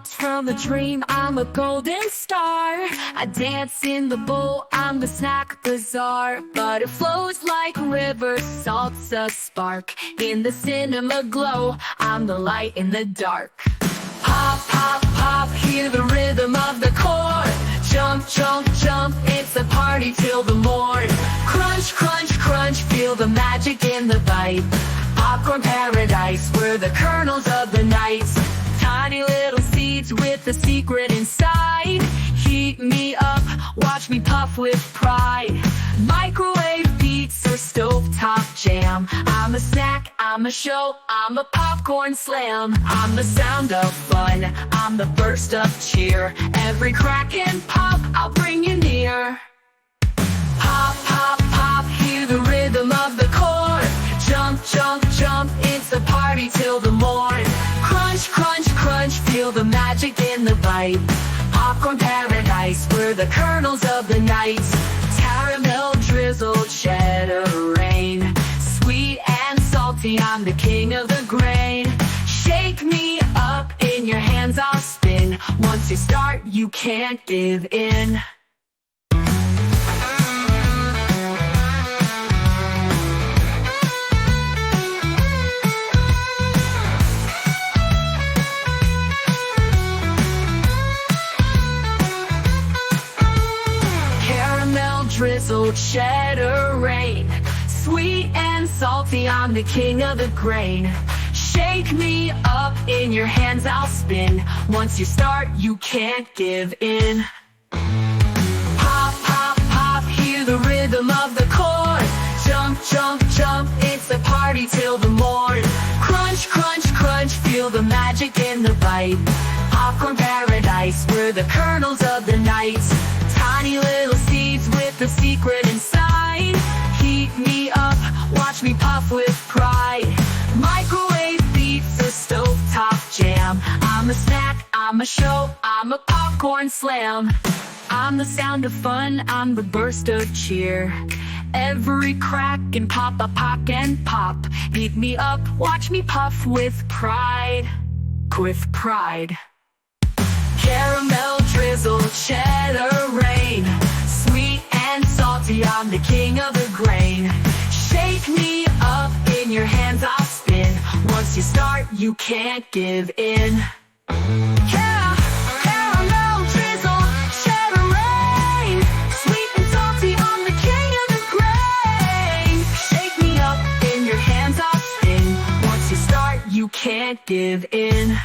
popped from a dream, I'm a golden star. I dance in the bowl, I'm the snack bazaar. But it flows like a river, salt's a spark. In the cinema glow, I'm the light in the dark. Pop, pop, pop, hear the rhythm of the chord. Jump, jump, jump, it's a party till the morn. Crunch, crunch, crunch, feel the magic in the bite. Popcorn paradise, we're the kernels of the night. Tiny little seeds with a secret inside. Heat me up, watch me puff with pride. Microwave beats or stovetop jam. I'm a snack, I'm a show, I'm a popcorn slam. I'm the sound of fun, I'm the burst of cheer. Every crack and pop, I'll bring you near. Pop, pop, pop, hear the rhythm of the chord. Jump, jump, jump, it's a party till the morn. Crunch, crunch, crunch, feel the magic in the bite. Popcorn paradise, we're the kernels of the night. Caramel drizzle, cheddar rain. Sweet and salty, I'm the king of the grain. Shake me up, in your hands I'll spin. Once you start, you can't give in. Drizzle, cheddar rain. Sweet and salty, I'm the king of the grain. Shake me up, in your hands I'll spin. Once you start, you can't give in. Pop, pop, pop, hear the rhythm of the chord. Jump, jump, jump, it's a party till the morn. Crunch, crunch, crunch, feel the magic in the bite. Popcorn paradise, we're the kernels of the night. Tiny little seeds with a secret inside. Heat me up, watch me puff with pride. Microwave beats or stovetop jam. I'm a snack, I'm a show, I'm a popcorn slam. I'm the sound of fun, I'm the burst of cheer. Every crack and pop, a pock and pop. Heat me up, watch me puff with pride. With pride. Caramel drizzle, cheddar rain. Sweet and salty, I'm the king of the grain. Shake me up, in your hands I'll spin. Once you start, you can't give in. Caramel drizzle, cheddar rain. Sweet and salty, I'm the king of the grain. Shake me up, in your hands I'll spin. Once you start, you can't give in.